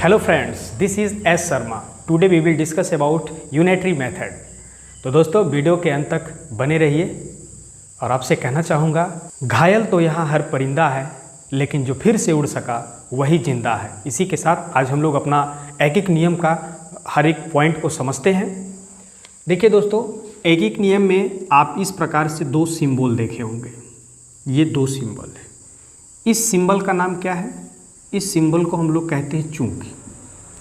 Hello friends, this is S Sharma. Today we will discuss about unitary method. तो दोस्तों video के अंत तक बने रहिए और आपसे कहना चाहूँगा, घायल तो यहाँ हर परिंदा है, लेकिन जो फिर से उड़ सका वही जिंदा है। इसी के साथ आज हम लोग अपना एक एक नियम का हर एक पॉइंट को समझते हैं। देखिए दोस्तों, एक एक नियम में आप इस प्रकार से दो सिंबल देखे होंगे। ये दो सिंबल है। इस सिंबल का नाम क्या है? इस सिंबल को हम लोग कहते हैं चूंकि,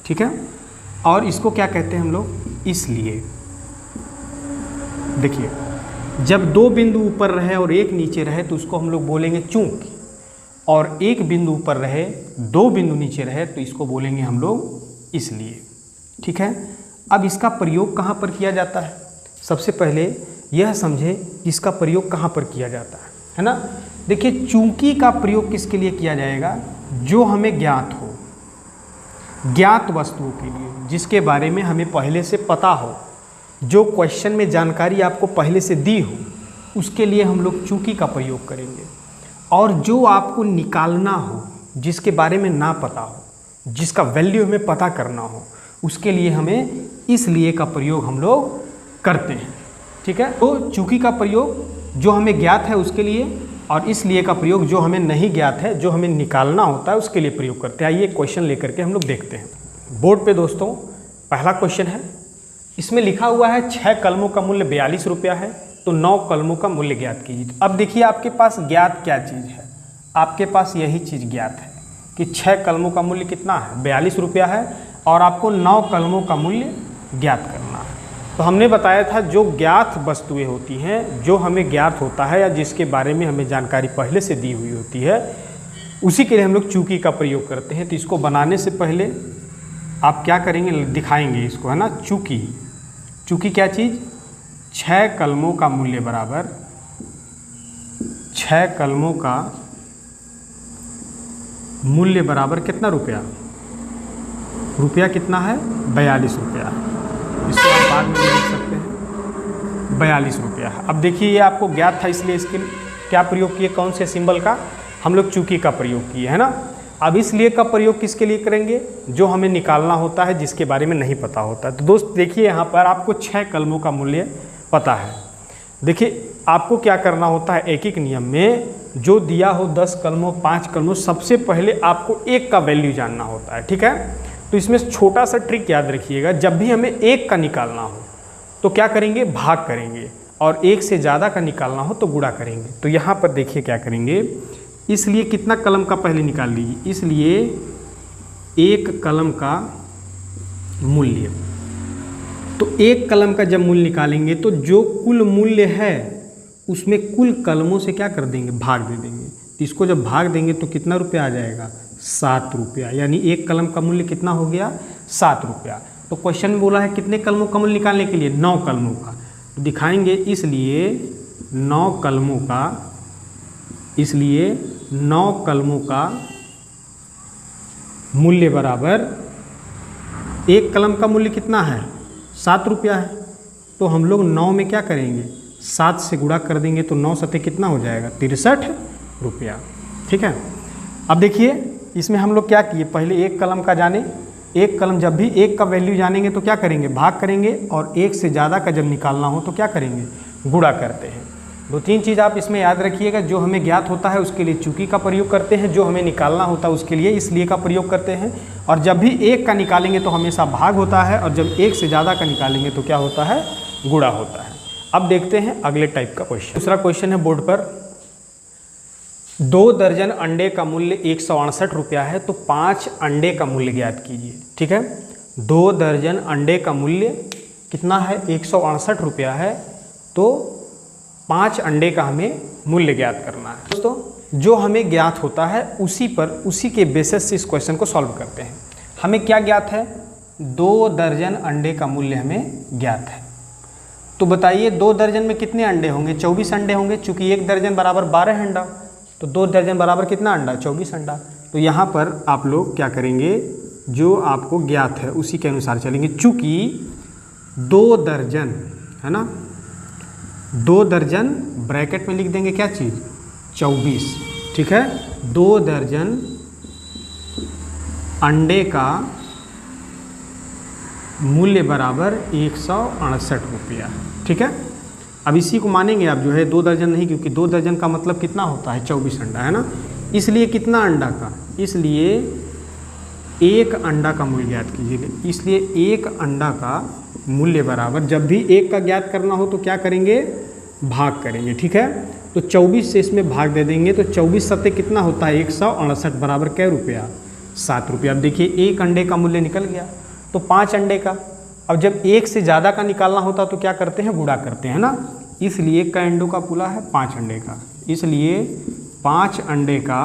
ठीक है। और इसको क्या कहते हैं हम लोग? इसलिए। देखिए, जब दो बिंदु ऊपर रहे और एक नीचे रहे तो उसको हम लोग बोलेंगे चूंकि, और एक बिंदु ऊपर रहे दो बिंदु नीचे रहे तो इसको बोलेंगे हम लोग इसलिए, ठीक है। अब इसका प्रयोग कहाँ पर किया जाता है? सबसे पहले यह समझे इसका प्रयोग कहाँ पर किया जाता है ना। देखिए, चूंकि का प्रयोग किसके लिए किया जाएगा? जो हमें ज्ञात हो, ज्ञात वस्तुओं के लिए, जिसके बारे में हमें पहले से पता हो, जो क्वेश्चन में जानकारी आपको पहले से दी हो, उसके लिए हम लोग चूंकि का प्रयोग करेंगे। और जो आपको निकालना हो, जिसके बारे में ना पता हो, जिसका वैल्यू हमें पता करना हो, उसके लिए हमें इसलिए का प्रयोग हम लोग करते हैं, ठीक है। तो चूंकि का प्रयोग जो हमें ज्ञात है उसके लिए, और इसलिए का प्रयोग जो हमें नहीं ज्ञात है, जो हमें निकालना होता है, उसके लिए प्रयोग करते हैं। आइए क्वेश्चन लेकर के हम लोग देखते हैं। बोर्ड पे दोस्तों पहला क्वेश्चन है, इसमें लिखा हुआ है 6 कलमों का मूल्य 42 रुपया है, तो 9 कलमों का मूल्य ज्ञात कीजिए। अब देखिए, आपके पास ज्ञात क्या चीज़ है? आपके पास यही चीज़ ज्ञात है कि 6 कलमों का मूल्य कितना है? 42 रुपया है, और आपको 9 कलमों का मूल्य ज्ञात करना है। तो हमने बताया था जो ज्ञात वस्तुएं होती हैं, जो हमें ज्ञात होता है या जिसके बारे में हमें जानकारी पहले से दी हुई होती है, उसी के लिए हम लोग चूंकि का प्रयोग करते हैं। तो इसको बनाने से पहले आप क्या करेंगे? दिखाएंगे इसको, है ना। चूंकि, चूंकि क्या चीज़? 6 कलमों का मूल्य बराबर 6 कलमों का मूल्य बराबर कितना रुपया? रुपया कितना है? 42 रुपया। इसको आप बाद में लिख सकते हैं 42 रुपया। अब देखिए, ये आपको ज्ञात था, इसलिए इसके क्या प्रयोग किए? कौन से सिंबल का? हम लोग चूंकि का प्रयोग किए, है ना। अब इसलिए का प्रयोग किसके लिए करेंगे? जो हमें निकालना होता है, जिसके बारे में नहीं पता होता है। तो दोस्त देखिए, यहाँ पर आपको 6 कलमों का मूल्य पता है। देखिए, आपको क्या करना होता है? एक एक नियम में जो दिया हो 10 कलमों 5 कलमों, सबसे पहले आपको एक का वैल्यू जानना होता है, ठीक है। तो इसमें छोटा सा ट्रिक याद रखिएगा, जब भी हमें एक का निकालना हो तो क्या करेंगे? भाग करेंगे, और एक से ज़्यादा का निकालना हो तो गुणा करेंगे। तो यहाँ पर देखिए क्या करेंगे, इसलिए कितना कलम का पहले निकाल लीजिए। इसलिए 1 कलम का मूल्य, तो 1 कलम का जब मूल्य निकालेंगे तो जो कुल मूल्य है उसमें कुल कलमों से क्या कर देंगे? भाग दे देंगे। तो इसको जब भाग देंगे तो कितना रुपया आ जाएगा? 7 रुपया। यानी 1 कलम का मूल्य कितना हो गया? 7 रुपया। तो क्वेश्चन में बोला है कितने कलमों का मूल्य निकालने के लिए? 9 कलमों का। तो दिखाएंगे, इसलिए 9 कलमों का, इसलिए 9 कलमों का मूल्य बराबर 1 कलम का मूल्य कितना है? 7 रुपया है। तो हम लोग 9 में क्या करेंगे? 7 से गुणा कर देंगे, तो 9 सत्ते कितना हो जाएगा? 63 रुपया, ठीक है। अब देखिए, इसमें हम लोग क्या किए? पहले 1 कलम का जाने, 1 कलम, जब भी 1 का वैल्यू जानेंगे तो क्या करेंगे? भाग करेंगे, और 1 से ज़्यादा का जब निकालना हो तो क्या करेंगे? गुणा करते हैं। 2-3 चीज़ आप इसमें याद रखिएगा। जो हमें ज्ञात होता है उसके लिए चूंकि का प्रयोग करते हैं, जो हमें निकालना होता है उसके लिए इसलिए का प्रयोग करते हैं, और जब भी 1 का निकालेंगे तो हमेशा भाग होता है, और जब 1 से ज़्यादा का निकालेंगे तो क्या होता है? गुणा होता है। अब देखते हैं अगले टाइप का क्वेश्चन। दूसरा क्वेश्चन है बोर्ड पर, 2 दर्जन अंडे का मूल्य 168 रुपया है, तो 5 अंडे का मूल्य ज्ञात कीजिए, ठीक है। 2 दर्जन अंडे का मूल्य कितना है? 168 रुपया है, तो 5 अंडे का हमें मूल्य ज्ञात करना है। दोस्तों, जो हमें ज्ञात होता है उसी के बेसिस से इस क्वेश्चन को सॉल्व करते हैं। हमें क्या ज्ञात है? 2 दर्जन अंडे का मूल्य हमें ज्ञात है। तो बताइए, 2 दर्जन में कितने अंडे होंगे? 24 अंडे होंगे, चूँकि 1 दर्जन बराबर 12 अंडा, तो 2 दर्जन बराबर कितना अंडा? 24 अंडा। तो यहाँ पर आप लोग क्या करेंगे? जो आपको ज्ञात है उसी के अनुसार चलेंगे। चूँकि 2 दर्जन है ना, 2 दर्जन ब्रैकेट में लिख देंगे क्या चीज़? 24, ठीक है। 2 दर्जन अंडे का मूल्य बराबर 168 रुपया। ठीक है, अब इसी को मानेंगे आप जो है 2 दर्जन नहीं, क्योंकि 2 दर्जन का मतलब कितना होता है 24 अंडा है ना, इसलिए कितना अंडा का, इसलिए 1 अंडा का मूल्य ज्ञात कीजिएगा। इसलिए 1 अंडा का मूल्य बराबर, जब भी 1 का ज्ञात करना हो तो क्या करेंगे, भाग करेंगे। ठीक है, तो 24 से इसमें भाग दे देंगे तो 24 सत्ते कितना होता है 168 बराबर कै रुपया, 7 रुपया। अब देखिए 1 अंडे का मूल्य निकल गया, तो 5 अंडे का। अब जब 1 से ज़्यादा का निकालना होता तो क्या करते हैं, गुणा करते हैं ना, इसलिए कै अंडों का पुला है 5 अंडे का, इसलिए 5 अंडे का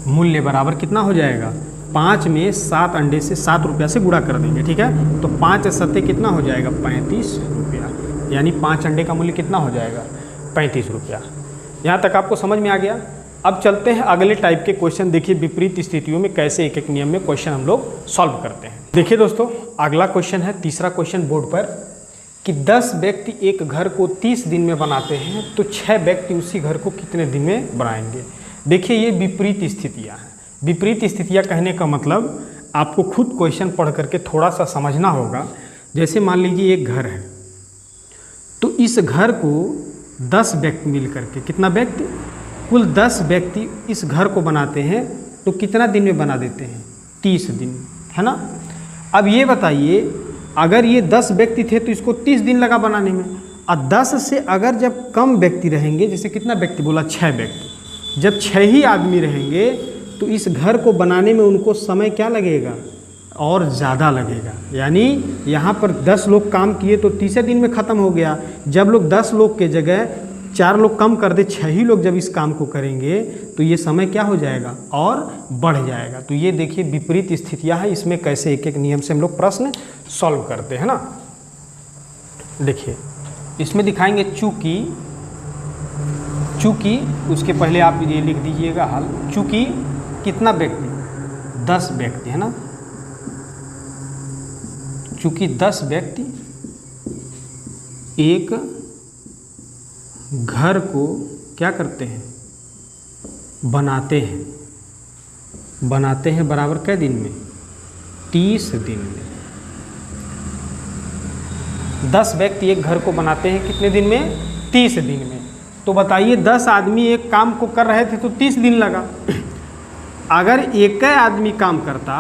मूल्य बराबर कितना हो जाएगा, 5 में 7 अंडे से 7 रुपया से गुणा कर देंगे। ठीक है, तो 5 सत्ते कितना हो जाएगा 35 रुपया, यानी 5 अंडे का मूल्य कितना हो जाएगा 35 रुपया। यहाँ तक आपको समझ में आ गया। अब चलते हैं अगले टाइप के क्वेश्चन। देखिए विपरीत स्थितियों में कैसे एक एक नियम में क्वेश्चन हम लोग सॉल्व करते हैं। देखिए दोस्तों, अगला क्वेश्चन है, तीसरा क्वेश्चन बोर्ड पर, कि 10 व्यक्ति एक घर को 30 दिन में बनाते हैं तो 6 व्यक्ति उसी घर को कितने दिन में बनाएंगे। देखिए ये विपरीत स्थितियाँ हैं। विपरीत स्थितियाँ कहने का मतलब आपको खुद क्वेश्चन पढ़ करके थोड़ा सा समझना होगा। जैसे मान लीजिए एक घर है, तो इस घर को 10 व्यक्ति मिल करके, कितना व्यक्ति, कुल 10 व्यक्ति इस घर को बनाते हैं तो कितना दिन में बना देते हैं, 30 दिन, है ना। अब ये बताइए, अगर ये 10 व्यक्ति थे तो इसको 30 दिन लगा बनाने में, और 10 से अगर जब कम व्यक्ति रहेंगे, जैसे कितना व्यक्ति बोला 6 व्यक्ति, जब 6 ही आदमी रहेंगे तो इस घर को बनाने में उनको समय क्या लगेगा, और ज़्यादा लगेगा। यानी यहाँ पर 10 लोग काम किए तो 30 दिन में ख़त्म हो गया। जब लोग 10 लोग के जगह 4 लोग कम कर दे, 6 ही लोग जब इस काम को करेंगे तो ये समय क्या हो जाएगा, और बढ़ जाएगा। तो ये देखिए विपरीत स्थितियाँ हैं, इसमें कैसे एक एक नियम से हम लोग प्रश्न सॉल्व करते हैं ना। देखिए इसमें दिखाएंगे चूँकि उसके पहले आप ये लिख दीजिएगा हल। चूँकि कितना व्यक्ति, 10 व्यक्ति है ना, चूँकि 10 व्यक्ति एक घर को क्या करते हैं, बनाते हैं बराबर कै दिन में, 30 दिन में। 10 व्यक्ति एक घर को बनाते हैं कितने दिन में, 30 दिन में। तो बताइए 10 आदमी एक काम को कर रहे थे तो 30 दिन लगा। अगर एक ही आदमी काम करता,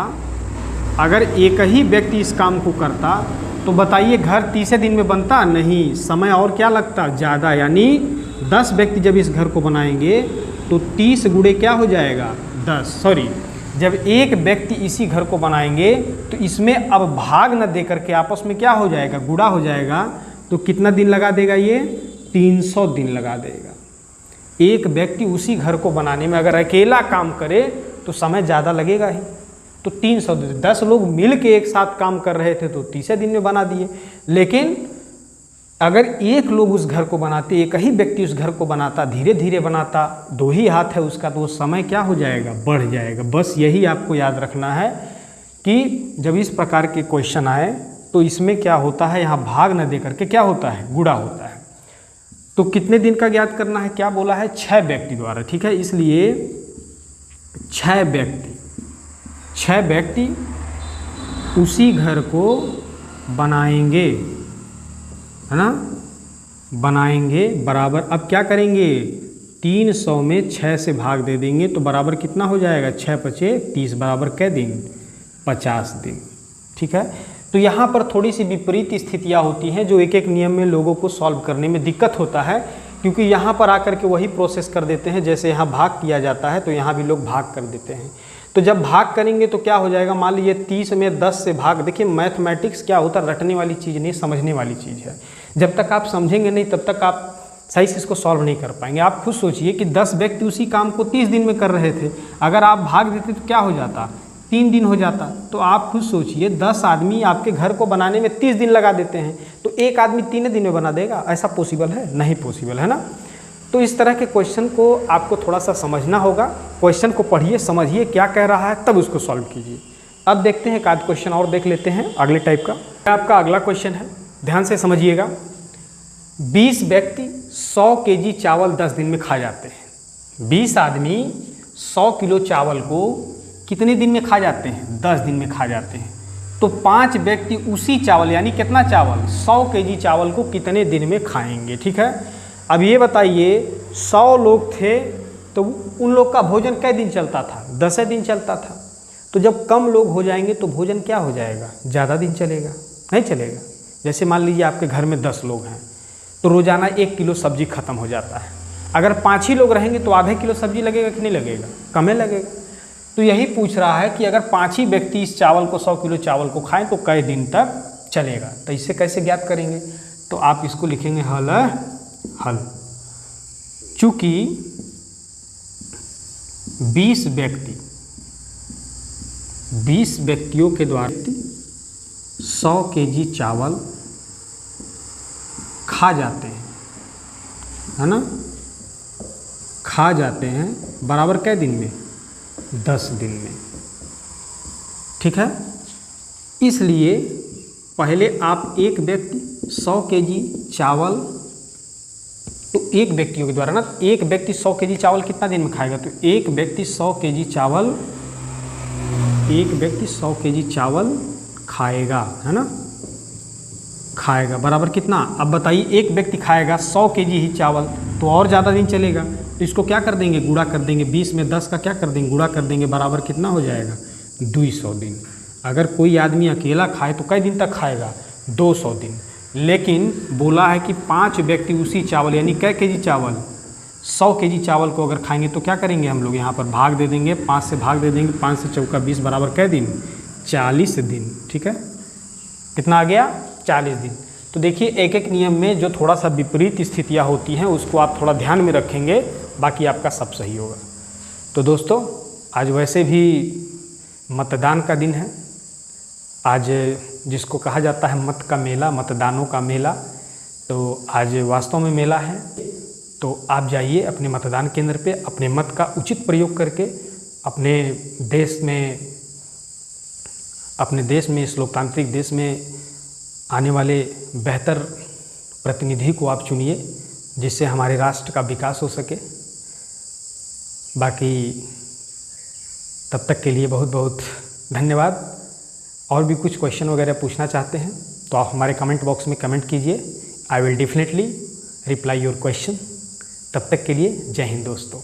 अगर एक ही व्यक्ति इस काम को करता तो बताइए घर 30 दिन में बनता, नहीं, समय और क्या लगता, ज़्यादा। यानी 10 व्यक्ति जब इस घर को बनाएंगे तो 30 गुणे क्या हो जाएगा 10, सॉरी, जब एक व्यक्ति इसी घर को बनाएंगे तो इसमें अब भाग न दे करके आपस में क्या हो जाएगा, गुणा हो जाएगा। तो कितना दिन लगा देगा ये, 300 दिन लगा देगा। एक व्यक्ति उसी घर को बनाने में अगर अकेला काम करे तो समय ज़्यादा लगेगा ही, तो 300 दिन। 10 लोग मिल के एक साथ काम कर रहे थे तो 30 दिन में बना दिए। लेकिन अगर एक लोग उस घर को बनाते, एक ही व्यक्ति उस घर को बनाता, धीरे धीरे बनाता, 2 ही हाथ है उसका, तो वो समय क्या हो जाएगा, बढ़ जाएगा। बस यही आपको याद रखना है कि जब इस प्रकार के क्वेश्चन आए तो इसमें क्या होता है, यहाँ भाग न दे करके क्या होता है, गुणा होता है। तो कितने दिन का ज्ञात करना है, क्या बोला है, 6 व्यक्ति द्वारा। ठीक है, इसलिए 6 व्यक्ति उसी घर को बनाएंगे, है ना, बनाएंगे बराबर। अब क्या करेंगे, 300 में 6 से भाग दे देंगे तो बराबर कितना हो जाएगा, 6 पचे 30 बराबर कै दिन, 50 दिन। ठीक है, तो यहाँ पर थोड़ी सी विपरीत स्थितियाँ होती हैं जो एक एक नियम में लोगों को सॉल्व करने में दिक्कत होता है, क्योंकि यहाँ पर आकर के वही प्रोसेस कर देते हैं। जैसे यहाँ भाग किया जाता है तो यहाँ भी लोग भाग कर देते हैं। तो जब भाग करेंगे तो क्या हो जाएगा, मान लीजिए 30 में 10 से भाग। देखिए मैथमेटिक्स क्या होता है, रटने वाली चीज़ नहीं, समझने वाली चीज़ है। जब तक आप समझेंगे नहीं तब तक आप सही से इसको सॉल्व नहीं कर पाएंगे। आप खुद सोचिए कि 10 व्यक्ति उसी काम को 30 दिन में कर रहे थे, अगर आप भाग देते तो क्या हो जाता, 3 दिन हो जाता। तो आप खुद सोचिए 10 आदमी आपके घर को बनाने में 30 दिन लगा देते हैं, तो एक आदमी 3 दिन में बना देगा, ऐसा पॉसिबल है, नहीं पॉसिबल है ना। तो इस तरह के क्वेश्चन को आपको थोड़ा सा समझना होगा। क्वेश्चन को पढ़िए, समझिए क्या कह रहा है, तब उसको सॉल्व कीजिए। अब देखते हैं एक आध क्वेश्चन और देख लेते हैं अगले टाइप का। आपका अगला क्वेश्चन है, ध्यान से समझिएगा। 20 व्यक्ति 100 केजी चावल 10 दिन में खा जाते हैं। 20 आदमी 100 किलो चावल को कितने दिन में खा जाते हैं, 10 दिन में खा जाते हैं। तो 5 व्यक्ति उसी चावल यानी कितना चावल 100 केजी चावल को कितने दिन में खाएंगे। ठीक है, अब ये बताइए 100 लोग थे तो उन लोग का भोजन कै दिन चलता था, 10 दिन चलता था। तो जब कम लोग हो जाएंगे तो भोजन क्या हो जाएगा, ज़्यादा दिन चलेगा, नहीं चलेगा। जैसे मान लीजिए आपके घर में 10 लोग हैं तो रोज़ाना 1 किलो सब्जी खत्म हो जाता है। अगर 5 ही लोग रहेंगे तो आधे किलो सब्जी लगेगा कि नहीं लगेगा, कम ही लगेगा। तो यही पूछ रहा है कि अगर 5 ही व्यक्ति इस चावल को 100 किलो चावल को खाएं तो कई दिन तक चलेगा। तो इसे कैसे ज्ञात करेंगे, तो आप इसको लिखेंगे हल। चूँकि 20 व्यक्तियों के द्वारा 100 केजी चावल खा जाते हैं, है ना, खा जाते हैं बराबर कै दिन में, 10 दिन में। ठीक है, इसलिए पहले आप एक व्यक्ति 100 केजी चावल, तो एक व्यक्तियों के द्वारा ना, एक व्यक्ति 100 केजी चावल कितना दिन में खाएगा, तो एक व्यक्ति 100 केजी चावल खाएगा, है ना, खाएगा बराबर कितना। अब बताइए एक व्यक्ति खाएगा 100 केजी ही चावल तो और ज़्यादा दिन चलेगा। तो इसको क्या कर देंगे, गुणा कर देंगे, 20 में 10 का क्या कर देंगे, गुणा कर देंगे, बराबर कितना हो जाएगा, 200 दिन। अगर कोई आदमी अकेला खाए तो कई दिन तक खाएगा, 200 दिन। लेकिन बोला है कि 5 व्यक्ति उसी चावल यानी कै केजी चावल, 100 केजी चावल को अगर खाएंगे तो क्या करेंगे हम लोग, यहाँ पर भाग दे देंगे, 5 से भाग दे देंगे, 5 से चौका 20 बराबर कै दिन, 40 दिन। ठीक है, कितना आ गया, 40 दिन। तो देखिए एक एक नियम में जो थोड़ा सा विपरीत स्थितियाँ होती हैं उसको आप थोड़ा ध्यान में रखेंगे, बाकी आपका सब सही होगा। तो दोस्तों आज वैसे भी मतदान का दिन है, आज जिसको कहा जाता है मत का मेला, मतदानों का मेला, तो आज वास्तव में मेला है। तो आप जाइए अपने मतदान केंद्र पे, अपने मत का उचित प्रयोग करके अपने देश में इस लोकतांत्रिक देश में आने वाले बेहतर प्रतिनिधि को आप चुनिए, जिससे हमारे राष्ट्र का विकास हो सके। बाकी तब तक के लिए बहुत बहुत धन्यवाद। और भी कुछ क्वेश्चन वगैरह पूछना चाहते हैं तो आप हमारे कमेंट बॉक्स में कमेंट कीजिए, I will definitely reply your question. तब तक के लिए जय हिंद दोस्तों।